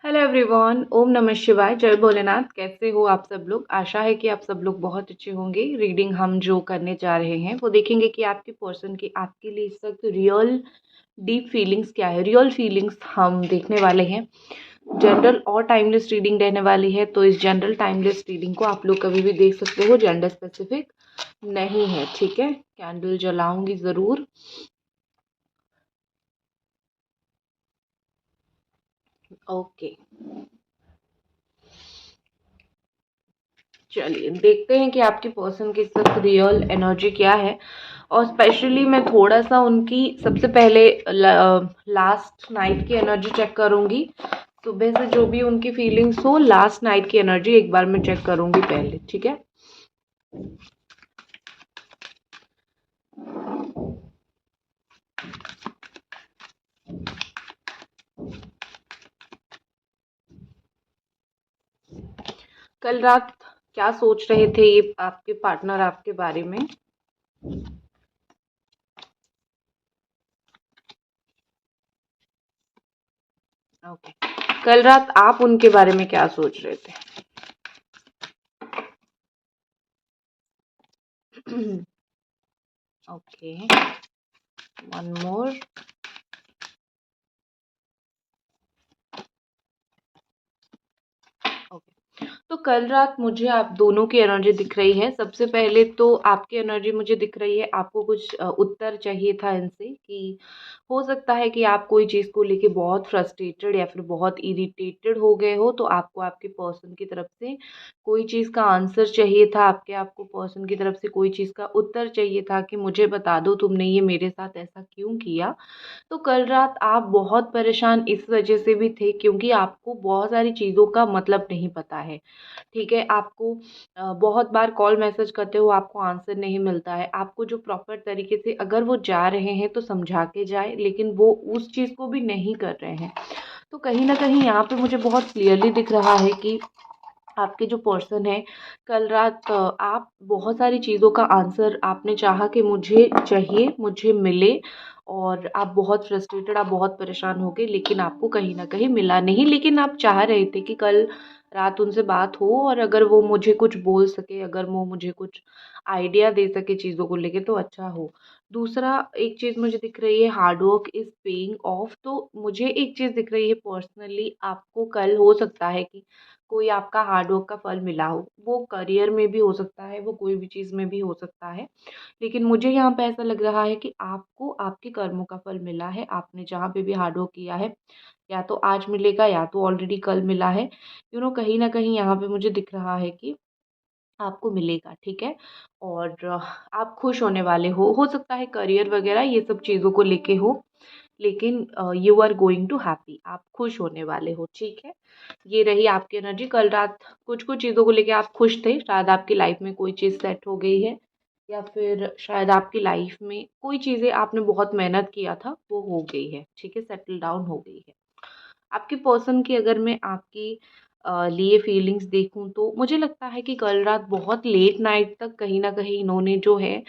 Hello everyone, ओम नमः शिवाय, जय भोलेनाथ। कैसे हो आप सब लोग? आशा है कि आप सब लोग बहुत अच्छे होंगे। रीडिंग हम जो करने जा रहे हैं वो देखेंगे कि आपके पर्सन की आपके लिए इस वक्त रियल डीप फीलिंग्स क्या है। रियल फीलिंग्स हम देखने वाले हैं। जनरल और टाइमलेस रीडिंग रहने वाली है, तो इस जनरल टाइमलेस रीडिंग को आप लोग कभी भी देख सकते हो, जेंडर स्पेसिफिक नहीं है। ठीक है, कैंडल जलाऊंगी ज़रूर। ओके, चलिए देखते हैं कि आपके पर्सन की इस वक्त रियल एनर्जी क्या है। और स्पेशली मैं थोड़ा सा उनकी सबसे पहले लास्ट नाइट की एनर्जी चेक करूंगी। सुबह से जो भी उनकी फीलिंग्स हो, लास्ट नाइट की एनर्जी एक बार मैं चेक करूंगी पहले। ठीक है, कल रात क्या सोच रहे थे ये आपके पार्टनर आपके बारे में? ओके, कल रात आप उनके बारे में क्या सोच रहे थे? Okay, one more. ओके, तो कल रात मुझे आप दोनों की एनर्जी दिख रही है। सबसे पहले तो आपकी एनर्जी मुझे दिख रही है, आपको कुछ उत्तर चाहिए था इनसे कि हो सकता है कि आप कोई चीज़ को लेके बहुत फ्रस्ट्रेटेड या फिर बहुत इरिटेटेड हो गए हो, तो आपको आपके पर्सन की तरफ से कोई चीज़ का आंसर चाहिए था। आपको पर्सन की तरफ से कोई चीज़ का उत्तर चाहिए था कि मुझे बता दो तुमने ये मेरे साथ ऐसा क्यों किया। तो कल रात आप बहुत परेशान इस वजह से भी थे क्योंकि आपको बहुत सारी चीज़ों का मतलब नहीं पता है। ठीक है, आपको बहुत बार कॉल मैसेज करते हो, आपको आंसर नहीं मिलता है। आपको जो प्रॉपर तरीके से अगर वो जा रहे हैं तो समझा के जाए, लेकिन वो उस चीज़ को भी नहीं कर रहे हैं। तो कहीं ना कहीं यहाँ पे मुझे बहुत क्लियरली दिख रहा है कि आपके जो पर्सन है, कल रात आप बहुत सारी चीज़ों का आंसर आपने चाहा कि मुझे चाहिए, मुझे मिले। और आप बहुत फ्रस्ट्रेटेड, आप बहुत परेशान हो गए, लेकिन आपको कहीं ना कहीं मिला नहीं। लेकिन आप चाह रहे थे कि कल रात उनसे बात हो और अगर वो मुझे कुछ बोल सके, अगर वो मुझे कुछ आइडिया दे सके चीज़ों को लेके, तो अच्छा हो। दूसरा एक चीज़ मुझे दिख रही है, hard work is paying off. तो मुझे एक चीज़ दिख रही है, पर्सनली आपको कल हो सकता है कि कोई आपका हार्ड वर्क का फल मिला हो। वो करियर में भी हो सकता है, वो कोई भी चीज़ में भी हो सकता है। लेकिन मुझे यहाँ पे ऐसा लग रहा है कि आपको आपके कर्मों का फल मिला है। आपने जहाँ पे भी हार्ड वर्क किया है, या तो आज मिलेगा या तो ऑलरेडी कल मिला है। कहीं न कहीं यहाँ पे मुझे दिख रहा है कि आपको मिलेगा। ठीक है, और आप खुश होने वाले हो सकता है करियर वगैरह ये सब चीज़ों को लेके हो, लेकिन you are going to happy, आप खुश होने वाले हो। ठीक है, ये रही आपकी एनर्जी। कल रात कुछ कुछ चीज़ों को लेके आप खुश थे। शायद आपकी लाइफ में कोई चीज़ सेट हो गई है, या फिर शायद आपकी लाइफ में कोई चीज़ें आपने बहुत मेहनत किया था वो हो गई है। ठीक है, सेटल डाउन हो गई है। आपके पर्सन की अगर मैं आपकी लिए फीलिंग्स देखूं तो मुझे लगता है कि कल रात बहुत लेट नाइट तक कहीं ना कहीं इन्होंने जो है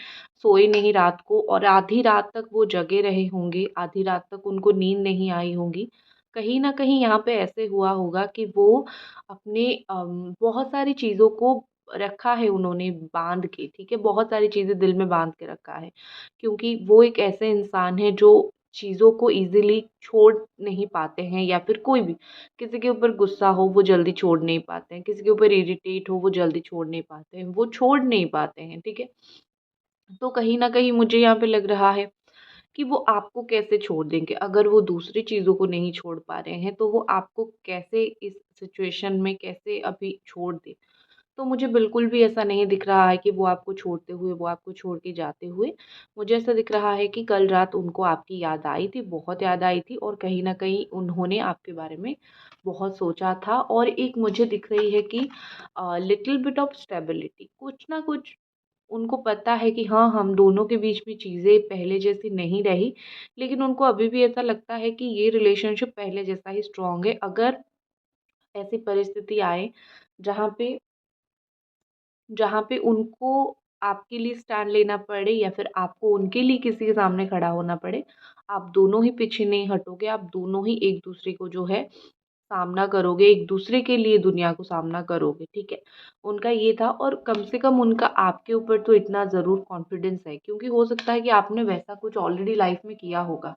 सोए नहीं रात को, और आधी रात तक वो जगे रहे होंगे, आधी रात तक उनको नींद नहीं आई होगी। कहीं ना कहीं यहाँ पे ऐसे हुआ होगा कि वो अपने बहुत सारी चीज़ों को रखा है उन्होंने बांध के। ठीक है, बहुत सारी चीज़ें दिल में बांध के रखा है, क्योंकि वो एक ऐसे इंसान है जो चीज़ों को इजीली छोड़ नहीं पाते हैं, या फिर कोई भी किसी के ऊपर गुस्सा हो वो जल्दी छोड़ नहीं पाते हैं, किसी के ऊपर इरिटेट हो वो जल्दी छोड़ नहीं पाते हैं, वो छोड़ नहीं पाते हैं। ठीक है, तो कहीं ना कहीं मुझे यहाँ पे लग रहा है कि वो आपको कैसे छोड़ देंगे। अगर वो दूसरी चीज़ों को नहीं छोड़ पा रहे हैं तो वो आपको कैसे इस सिचुएशन में कैसे अभी छोड़ दे। तो मुझे बिल्कुल भी ऐसा नहीं दिख रहा है कि वो आपको छोड़ते हुए, वो आपको छोड़ के जाते हुए। मुझे ऐसा दिख रहा है कि कल रात उनको आपकी याद आई थी, बहुत याद आई थी, और कहीं न कहीं उन्होंने आपके बारे में बहुत सोचा था। और एक मुझे दिख रही है कि लिटिल बिट ऑफ स्टेबिलिटी, कुछ ना कुछ उनको पता है कि हाँ, हम दोनों के बीच में चीज़ें पहले जैसी नहीं रही, लेकिन उनको अभी भी ऐसा लगता है कि ये रिलेशनशिप पहले जैसा ही स्ट्रॉन्ग है। अगर ऐसी परिस्थिति आए जहाँ पे जहाँ पे उनको आपके लिए स्टैंड लेना पड़े, या फिर आपको उनके लिए किसी के सामने खड़ा होना पड़े, आप दोनों ही पीछे नहीं हटोगे, आप दोनों ही एक दूसरे को जो है सामना करोगे, एक दूसरे के लिए दुनिया को सामना करोगे, ठीक है। उनका ये था, और कम से कम उनका आपके ऊपर तो इतना ज़रूर कॉन्फिडेंस है, क्योंकि हो सकता है कि आपने वैसा कुछ ऑलरेडी लाइफ में किया होगा।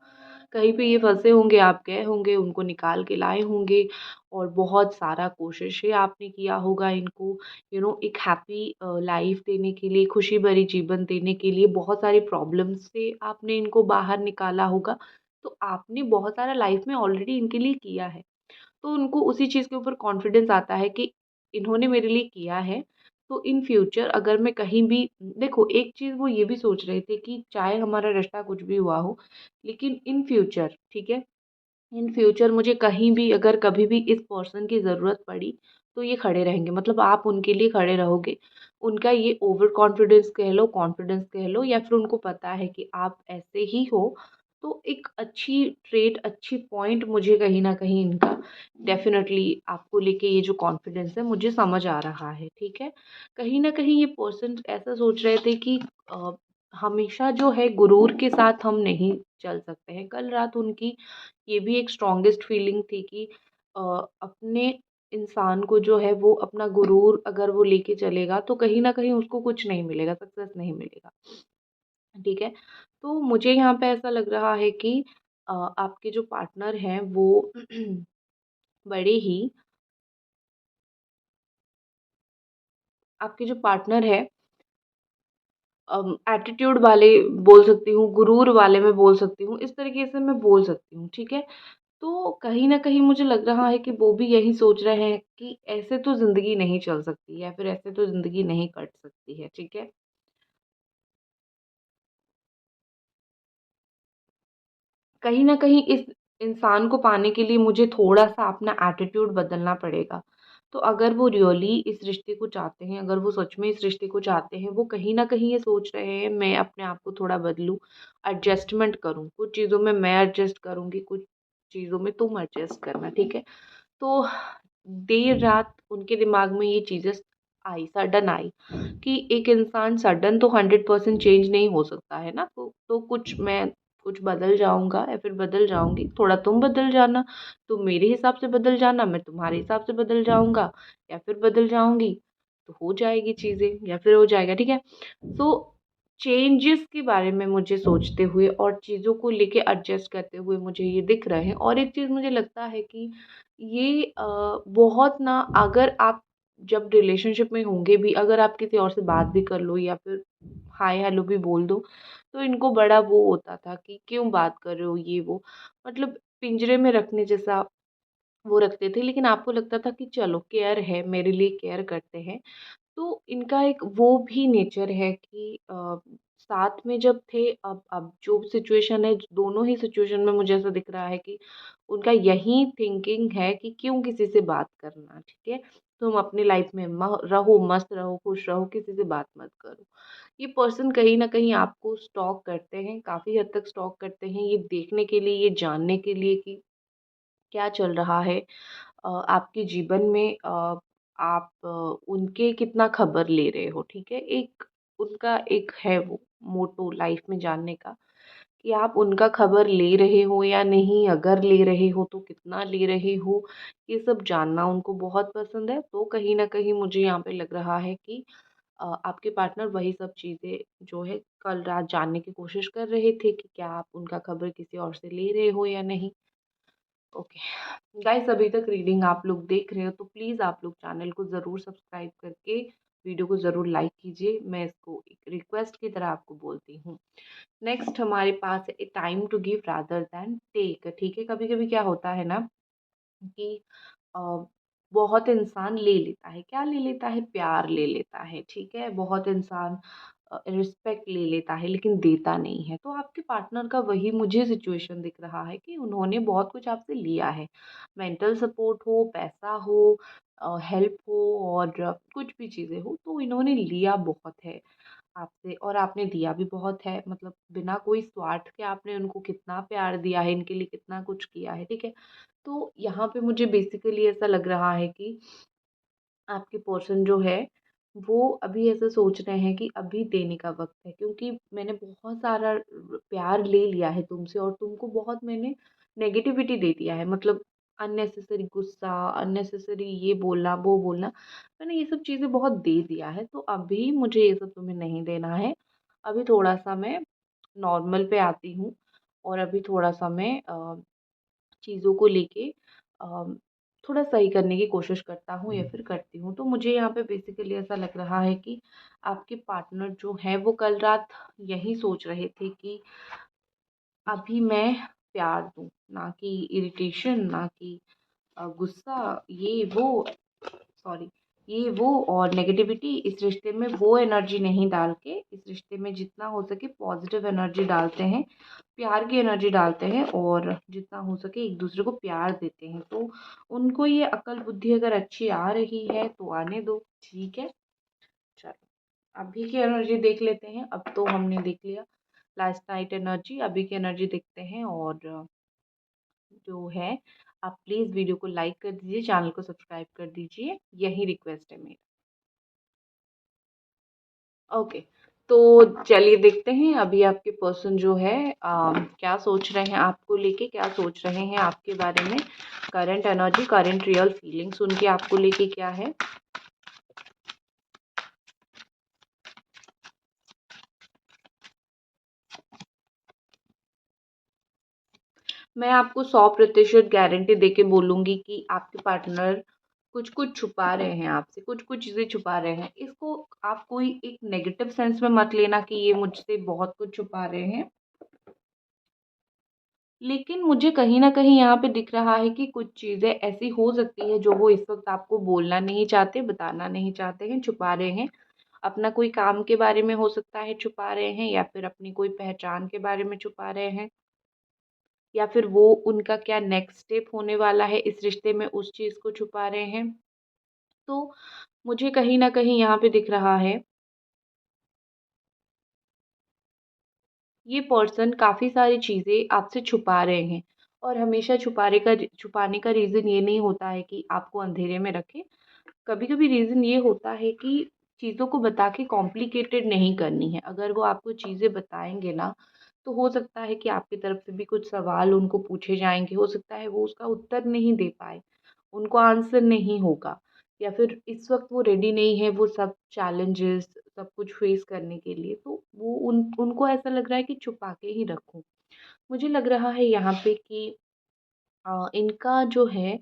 कहीं पे ये फँसे होंगे, आप गए होंगे, उनको निकाल के लाए होंगे, और बहुत सारा कोशिशें आपने किया होगा इनको एक हैप्पी लाइफ देने के लिए, खुशी भरी जीवन देने के लिए बहुत सारी प्रॉब्लम्स से आपने इनको बाहर निकाला होगा। तो आपने बहुत सारा लाइफ में ऑलरेडी इनके लिए किया है। तो उनको उसी चीज़ के ऊपर कॉन्फिडेंस आता है कि इन्होंने मेरे लिए किया है, तो इन फ्यूचर अगर मैं कहीं भी देखो, एक चीज़ वो ये भी सोच रहे थे कि चाहे हमारा रिश्ता कुछ भी हुआ हो, लेकिन इन फ्यूचर, ठीक है, इन फ्यूचर मुझे कहीं भी अगर कभी भी इस पर्सन की ज़रूरत पड़ी, तो ये खड़े रहेंगे, मतलब आप उनके लिए खड़े रहोगे। उनका ये ओवर कॉन्फिडेंस कह लो, या फिर उनको पता है कि आप ऐसे ही हो। तो एक अच्छी ट्रेट, अच्छी पॉइंट मुझे कहीं न कहीं इनका डेफ़िनेटली आपको लेके ये जो कॉन्फिडेंस है मुझे समझ आ रहा है, ठीक है। कहीं न कहीं ये पर्सन ऐसा सोच रहे थे कि अ, हमेशा जो है गुरूर के साथ हम नहीं चल सकते हैं। कल रात उनकी ये भी एक स्ट्रॉन्गेस्ट फीलिंग थी कि अ, अपने इंसान को जो है वो अपना गुरूर अगर वो लेके चलेगा, तो कहीं न कहीं उसको कुछ नहीं मिलेगा, सक्सेस नहीं मिलेगा, ठीक है। तो मुझे यहाँ पे ऐसा लग रहा है कि आपके जो पार्टनर हैं वो बड़े ही आपके जो पार्टनर है एटीट्यूड वाले बोल सकती हूँ, गुरूर वाले मैं बोल सकती हूँ, इस तरीके से मैं बोल सकती हूँ, ठीक है। तो कहीं न कहीं मुझे लग रहा है कि वो भी यही सोच रहे हैं कि ऐसे तो ज़िंदगी नहीं चल सकती, या फिर ऐसे तो ज़िंदगी नहीं कट सकती है, ठीक है। कहीं न कहीं इस इंसान को पाने के लिए मुझे थोड़ा-सा अपना एटीट्यूड बदलना पड़ेगा। तो अगर वो रियली इस रिश्ते को चाहते हैं, अगर वो सच में इस रिश्ते को चाहते हैं, वो कहीं न कहीं ये सोच रहे हैं मैं अपने आप को थोड़ा बदलूँ, एडजस्टमेंट करूँ। कुछ चीज़ों में मैं एडजस्ट करूँगी, कुछ चीज़ों में तुम एडजस्ट करना, ठीक है। तो देर रात उनके दिमाग में ये चीज़ें आई, सडन आई कि एक इंसान सडन तो 100% चेंज नहीं हो सकता है ना, तो कुछ मैं कुछ बदल जाऊँगा या फिर बदल जाऊँगी, थोड़ा तुम बदल जाना, तुम मेरे हिसाब से बदल जाना, मैं तुम्हारे हिसाब से बदल जाऊँगा या फिर बदल जाऊँगी, तो हो जाएगी चीज़ें या फिर हो जाएगा, ठीक है। तो चेंजेस के बारे में मुझे सोचते हुए और चीज़ों को लेके एडजस्ट करते हुए मुझे ये दिख रहे हैं, और एक चीज़ मुझे लगता है कि ये बहुत ना, अगर आप जब रिलेशनशिप में होंगे भी, अगर आप किसी और से बात भी कर लो या फिर हाय हेलो भी बोल दो, तो इनको बड़ा वो होता था कि क्यों बात कर रहे हो ये वो, मतलब पिंजरे में रखने जैसा वो रखते थे। लेकिन आपको लगता था कि चलो केयर है, मेरे लिए केयर करते हैं। तो इनका एक वो भी नेचर है कि साथ में जब थे, अब जो सिचुएशन है, दोनों ही सिचुएशन में मुझे ऐसा दिख रहा है कि उनका यही थिंकिंग है कि क्यों किसी से बात करना, ठीक है। तुम अपनी लाइफ में रहो, मस्त रहो, खुश रहो, किसी से बात मत करो। ये पर्सन कहीं न कहीं आपको स्टॉक करते हैं, काफ़ी हद तक स्टॉक करते हैं, ये देखने के लिए, ये जानने के लिए कि क्या चल रहा है आपके जीवन में, आप उनके कितना खबर ले रहे हो, ठीक है? एक उनका एक है वो मोटो लाइफ में जानने का कि आप उनका खबर ले रहे हो या नहीं, अगर ले रहे हो तो कितना ले रहे हो, ये सब जानना उनको बहुत पसंद है। तो कहीं न कहीं मुझे यहाँ पे लग रहा है कि आपके पार्टनर वही सब चीज़ें जो है कल रात जानने की कोशिश कर रहे थे कि क्या आप उनका खबर किसी और से ले रहे हो या नहीं। ओके। गाइस, अभी तक रीडिंग आप लोग देख रहे हो तो प्लीज़ आप लोग चैनल को ज़रूर सब्सक्राइब करके वीडियो को ज़रूर लाइक कीजिए। मैं इसको एक रिक्वेस्ट की तरह आपको बोलती हूँ। नेक्स्ट हमारे पास है a time to give rather than take, ठीक है। कभी-कभी क्या होता है ना कि अ, बहुत इंसान ले लेता है, क्या ले लेता है? प्यार ले लेता है, ठीक है। बहुत इंसान रिस्पेक्ट ले लेता है लेकिन देता नहीं है। तो आपके पार्टनर का वही मुझे सिचुएशन दिख रहा है कि उन्होंने बहुत कुछ आपसे लिया है। मेंटल सपोर्ट हो, पैसा हो, हेल्प हो, और कुछ भी चीज़ें हो, तो इन्होंने लिया बहुत है आपसे और आपने दिया भी बहुत है। मतलब बिना कोई स्वार्थ के आपने उनको कितना प्यार दिया है, इनके लिए कितना कुछ किया है, ठीक है। तो यहाँ पे मुझे बेसिकली ऐसा लग रहा है कि आपके पर्सन जो है, वो अभी ऐसा सोच रहे हैं कि अभी देने का वक़्त है, क्योंकि मैंने बहुत सारा प्यार ले लिया है तुमसे और तुमको बहुत मैंने नेगेटिविटी दे दिया है। मतलब अननेसेसरी गुस्सा, अननेसेसरी ये बोलना, वो बोलना, मैंने ये सब चीज़ें बहुत दे दिया है, तो अभी मुझे ये सब तुम्हें नहीं देना है। अभी थोड़ा-सा मैं नॉर्मल पे आती हूँ और अभी थोड़ा-सा मैं चीज़ों को लेके थोड़ा सही करने की कोशिश करता हूँ या फिर करती हूँ। तो मुझे यहाँ पे बेसिकली ऐसा लग रहा है कि आपके पार्टनर जो हैं वो कल रात यही सोच रहे थे कि अभी मैं प्यार दूँ, ना कि इरिटेशन, ना कि गुस्सा, ये वो, सॉरी, ये वो और नेगेटिविटी इस रिश्ते में वो एनर्जी नहीं डाल के इस रिश्ते में जितना हो सके पॉजिटिव एनर्जी डालते हैं, प्यार की एनर्जी डालते हैं और जितना हो सके एक दूसरे को प्यार देते हैं। तो उनको ये अकल बुद्धि अगर अच्छी आ रही है तो आने दो, ठीक है। चलो, अभी की एनर्जी देख लेते हैं। अब तो हमने देख लिया लास्ट नाइट एनर्जी, अभी की एनर्जी देखते हैं। और जो है, आप प्लीज़ वीडियो को लाइक कर दीजिए, चैनल को सब्सक्राइब कर दीजिए, यही रिक्वेस्ट है मेरी। ओके, तो चलिए देखते हैं अभी आपके पर्सन जो है क्या सोच रहे हैं आपको लेके, क्या सोच रहे हैं आपके बारे में। Current energy, current real feelings उनके आपको लेके क्या है। मैं आपको 100% गारंटी देके बोलूँगी कि आपके पार्टनर कुछ-कुछ छुपा रहे हैं आपसे, कुछ-कुछ चीज़ें छुपा रहे हैं। इसको आप कोई एक नेगेटिव सेंस में मत लेना कि ये मुझसे बहुत कुछ छुपा रहे हैं। लेकिन मुझे कहीं न कहीं यहाँ पे दिख रहा है कि कुछ चीज़ें ऐसी हो सकती हैं जो वो इस वक़्त आपको बोलना नहीं चाहते, बताना नहीं चाहते हैं, छुपा रहे हैं। अपना कोई काम के बारे में हो सकता है छुपा रहे हैं, या फिर अपनी कोई पहचान के बारे में छुपा रहे हैं, या फिर वो उनका क्या नेक्स्ट स्टेप होने वाला है इस रिश्ते में, उस चीज़ को छुपा रहे हैं। तो मुझे कहीं न कहीं यहाँ पे दिख रहा है, ये पर्सन काफ़ी सारी चीज़ें आपसे छुपा रहे हैं और हमेशा छुपाने का रीज़न ये नहीं होता है कि आपको अंधेरे में रखें। कभी-कभी रीज़न ये होता है कि चीज़ों को बता के कॉम्प्लिकेटेड नहीं करनी है। अगर वो आपको चीज़ें बताएँगे ना, तो हो सकता है कि आपकी तरफ से भी कुछ सवाल उनको पूछे जाएँगे, हो सकता है वो उसका उत्तर नहीं दे पाएँ, उनको आंसर नहीं होगा, या फिर इस वक़्त वो रेडी नहीं है वो सब चैलेंजेस, सब कुछ फेस करने के लिए। तो वो उनको ऐसा लग रहा है कि छुपा के ही रखूँ। मुझे लग रहा है यहाँ पे कि इनका जो है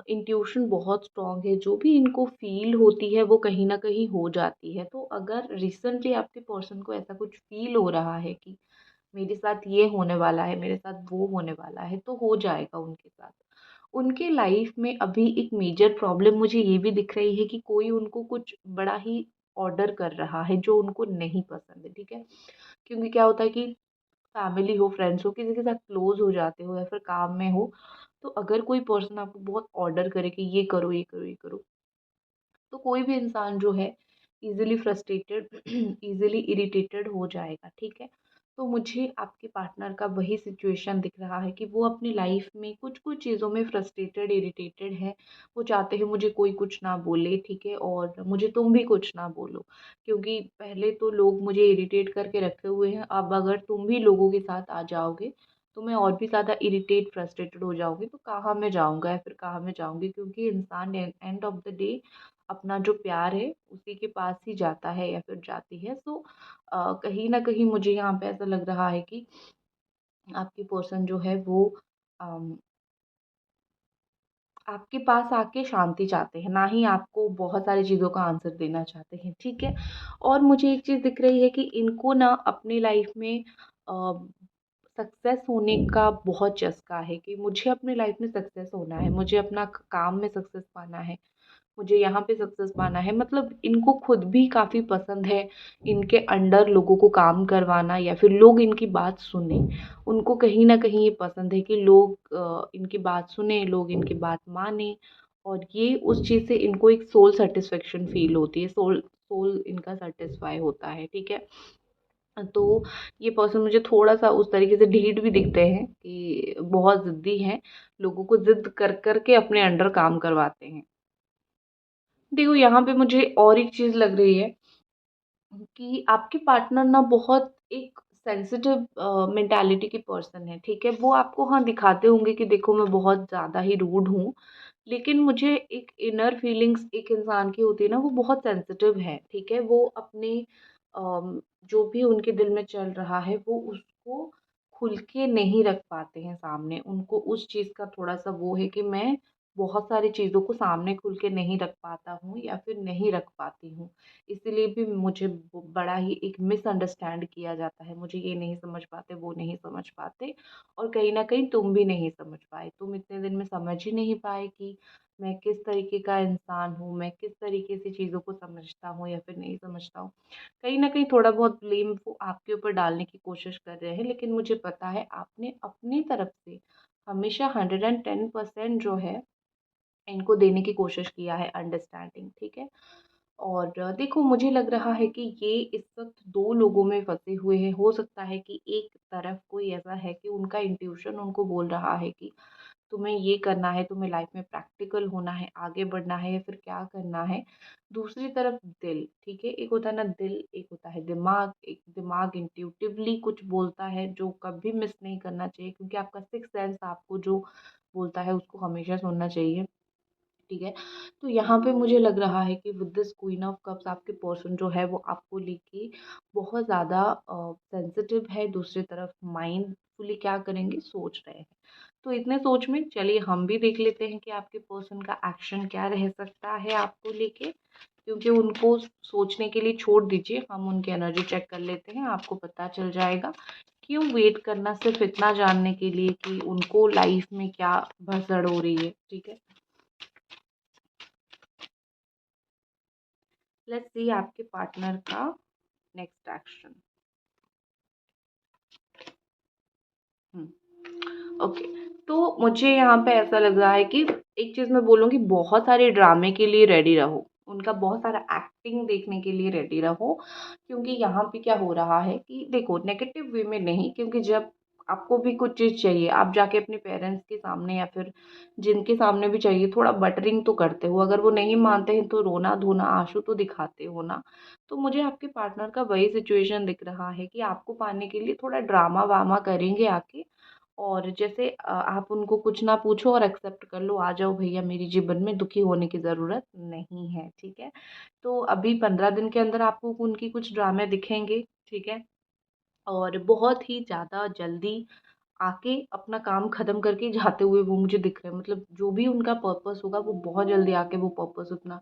इंट्यूशन बहुत स्ट्रॉन्ग है, जो भी इनको फ़ील होती है वो कहीं न कहीं हो जाती है। तो अगर रिसेंटली आपके पर्सन को ऐसा कुछ फ़ील हो रहा है कि मेरे साथ ये होने वाला है, मेरे साथ वो होने वाला है, तो हो जाएगा उनके साथ। उनके लाइफ़ में अभी एक मेजर प्रॉब्लम मुझे ये भी दिख रही है कि कोई उनको कुछ बड़ा ही ऑर्डर कर रहा है जो उनको नहीं पसंद है, ठीक है? क्योंकि क्या होता है कि फैमिली हो, फ्रेंड्स हो, किसी के साथ क्लोज़ हो जाते हो या फिर काम में हो, तो अगर कोई पर्सन आपको बहुत ऑर्डर करे कि ये करो, ये करो, ये करो, तो कोई भी इंसान जो है ईज़िली फ्रस्ट्रेटेड ईज़िली इरिटेटेड हो जाएगा, ठीक है? तो मुझे आपके पार्टनर का वही सिचुएशन दिख रहा है कि वो अपनी लाइफ़ में कुछ-कुछ चीज़ों में फ्रस्ट्रेटेड, इरिटेटेड है। वो चाहते हैं मुझे कोई कुछ ना बोले, ठीक है? और मुझे तुम भी कुछ ना बोलो, क्योंकि पहले तो लोग मुझे इरिटेट करके रखे हुए हैं, अब अगर तुम भी लोगों के साथ आ जाओगे, तो मैं और भी ज़्यादा इरिटेट, फ्रस्ट्रेटेड हो जाऊँगी, तो कहाँ मैं जाऊँगा या फिर कहाँ मैं जाऊँगी? क्योंकि इंसान एंड ऑफ द डे अपना जो प्यार है उसी के पास ही जाता है या फिर जाती है। सो कहीं न कहीं मुझे यहाँ पे ऐसा लग रहा है कि आपकी पर्सन जो है वो अम, आपके पास आके शांति चाहते हैं, ना ही आपको बहुत सारी चीज़ों का आंसर देना चाहते हैं, ठीक है? और मुझे एक चीज़ दिख रही है कि इनको ना अपनी लाइफ़ में सक्सेस होने का बहुत चस्का है कि मुझे अपनी लाइफ़ में सक्सेस होना है, मुझे अपना क काम में सक्सेस पाना है। मुझे यहाँ पे सक्सेस पाना है, मतलब इनको खुद भी काफ़ी पसंद है इनके अंडर लोगों को काम करवाना या फिर लोग इनकी बात सुने। उनको कहीं न कहीं ये पसंद है कि लोग इनकी बात सुने, लोग इनकी बात माने, और ये उस चीज़ से इनको एक सोल सैटिस्फैक्शन फ़ील होती है, सोल सोल इनका सैटिस्फाई होता है, ठीक है? तो ये पर्सन मुझे थोड़ा-सा उस तरीके से ढीठ भी दिखते हैं कि बहुत ज़िद्दी हैं, लोगों को ज़िद कर के अपने अंडर काम करवाते हैं। देखो, यहाँ पे मुझे और एक चीज़ लग रही है कि आपके पार्टनर ना बहुत एक सेंसिटिव मेंटालिटी की पर्सन है, ठीक है? वो आपको हाँ दिखाते होंगे कि देखो मैं बहुत ज़्यादा ही रूड हूँ, लेकिन मुझे एक इनर फीलिंग्स एक इंसान की होती है ना, वो बहुत सेंसिटिव है, ठीक है? वो अपने जो भी उनके दिल में चल रहा है, वो उसको खुल के नहीं रख पाते हैं सामने। उनको उस चीज़ का थोड़ा-सा वो है कि मैं बहुत सारी चीज़ों को सामने खुल के नहीं रख पाता हूँ या फिर नहीं रख पाती हूँ। इसीलिए भी मुझे बड़ा ही एक मिसअंडरस्टैंड किया जाता है। मुझे ये नहीं समझ पाते, वो नहीं समझ पाते और कहीं न कहीं तुम भी नहीं समझ पाए। तुम इतने दिन में समझ ही नहीं पाए कि मैं किस तरीके का इंसान हूँ, मैं किस तरीके से चीज़ों को समझता हूँ या फिर नहीं समझता हूँ। कहीं न कहीं थोड़ा बहुत ब्लेम वो आपके ऊपर डालने की कोशिश कर रहे हैं, लेकिन मुझे पता है आपने अपनी तरफ से हमेशा 110% जो है इनको देने की कोशिश किया है अंडरस्टैंडिंग, ठीक है? और देखो मुझे लग रहा है कि ये इस वक़्त 2 लोगों में फँसे हुए हैं। हो सकता है कि एक तरफ कोई ऐसा है कि उनका इंट्यूशन उनको बोल रहा है कि तुम्हें ये करना है, तुम्हें लाइफ़ में प्रैक्टिकल होना है, आगे बढ़ना है या फिर क्या करना है। दूसरी तरफ दिल, ठीक है? एक होता है ना दिल, एक होता है दिमाग। एक दिमाग इंट्यूटिवली कुछ बोलता है जो कभी मिस नहीं करना चाहिए क्योंकि आपका सिक्स्थ सेंस आपको जो बोलता है उसको हमेशा सुनना चाहिए। ठीक है? तो यहाँ पे मुझे लग रहा है कि with this queen of cups आपके पर्सन जो है वो आपको लेके बहुत ज़्यादा सेंसिटिव है, दूसरी तरफ माइंडफुली क्या करेंगे सोच रहे हैं। तो इतने सोच में चलिए हम भी देख लेते हैं कि आपके पर्सन का एक्शन क्या रह सकता है आपको लेके, क्योंकि उनको सोचने के लिए छोड़ दीजिए, हम उनकी एनर्जी चेक कर लेते हैं, आपको पता चल जाएगा। क्यों वेट करना सिर्फ इतना जानने के लिए कि उनको लाइफ में क्या भसड़ हो रही है, ठीक है? लेट्स सी आपके पार्टनर का नेक्स्ट एक्शन। ओके, तो मुझे यहाँ पे ऐसा लग रहा है कि एक चीज़ मैं बोलूँगी, बहुत सारे ड्रामे के लिए रेडी रहो, उनका बहुत सारा एक्टिंग देखने के लिए रेडी रहो, क्योंकि यहाँ पे क्या हो रहा है कि देखो नेगेटिव वे में नहीं, क्योंकि जब आपको भी कुछ चीज़ चाहिए आप जाके अपने पेरेंट्स के सामने या फिर जिनके सामने भी चाहिए थोड़ा बटरिंग तो करते हो, अगर वो नहीं मानते हैं तो रोना धोना आंसू तो दिखाते हो ना। तो मुझे आपके पार्टनर का वही सिचुएशन दिख रहा है कि आपको पाने के लिए थोड़ा ड्रामा वामा करेंगे आके, और जैसे आप उनको कुछ ना पूछो और एक्सेप्ट कर लो, आ जाओ भैया मेरे जीवन में, दुखी होने की ज़रूरत नहीं है, ठीक है? तो अभी 15 दिन के अंदर आपको उनकी कुछ ड्रामे दिखेंगे, ठीक है? और बहुत ही ज़्यादा जल्दी आके अपना काम ख़त्म करके जाते हुए वो मुझे दिख रहे हैं। मतलब जो भी उनका पर्पस होगा वो बहुत जल्दी आके वो पर्पस अपना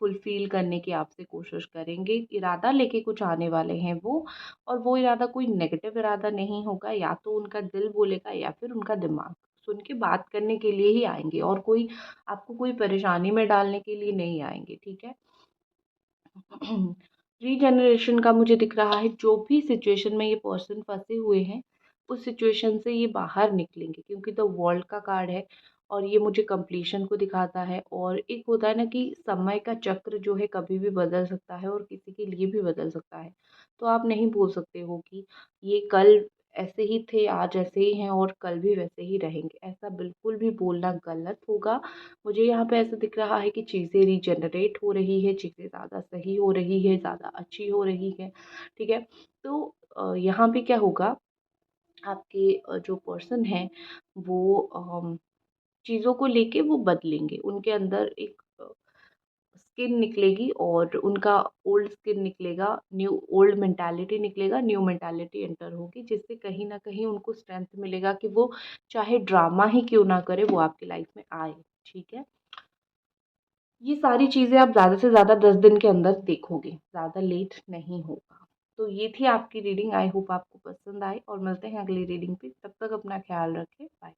फुलफ़िल करने की आपसे कोशिश करेंगे। इरादा लेके कुछ आने वाले हैं वो, और वो इरादा कोई नेगेटिव इरादा नहीं होगा, या तो उनका दिल बोलेगा या फिर उनका दिमाग। सुन के बात करने के लिए ही आएँगे और कोई आपको कोई परेशानी में डालने के लिए नहीं आएँगे, ठीक है? रीजनरेशन का मुझे दिख रहा है, जो भी सिचुएशन में ये पर्सन फंसे हुए हैं उस सिचुएशन से ये बाहर निकलेंगे, क्योंकि द वर्ल्ड का कार्ड है और ये मुझे कंप्लीशन को दिखाता है। और एक होता है ना कि समय का चक्र जो है कभी भी बदल सकता है और किसी के लिए भी बदल सकता है। तो आप नहीं बोल सकते हो कि ये कल ऐसे ही थे, आज ऐसे ही हैं और कल भी वैसे ही रहेंगे, ऐसा बिल्कुल भी बोलना गलत होगा। मुझे यहाँ पे ऐसा दिख रहा है कि चीज़ें रीजनरेट हो रही है, चीज़ें ज़्यादा सही हो रही है, ज़्यादा अच्छी हो रही है, ठीक है? तो यहाँ पे क्या होगा, आपके जो पर्सन हैं वो चीज़ों को लेके वो बदलेंगे, उनके अंदर एक स्किन निकलेगी और उनका ओल्ड स्किन निकलेगा, न्यू ओल्ड मेंटालिटी निकलेगा, न्यू मेंटालिटी एंटर होगी, जिससे कहीं न कहीं उनको स्ट्रेंथ मिलेगा कि वो चाहे ड्रामा ही क्यों ना करे वो आपकी लाइफ में आए, ठीक है? ये सारी चीज़ें आप ज़्यादा से ज़्यादा 10 दिन के अंदर देखोगे, ज़्यादा लेट नहीं होगा। तो ये थी आपकी रीडिंग, आई होप आपको पसंद आई और मिलते हैं अगली रीडिंग पे, तब तक अपना ख़्याल रखें, बाय।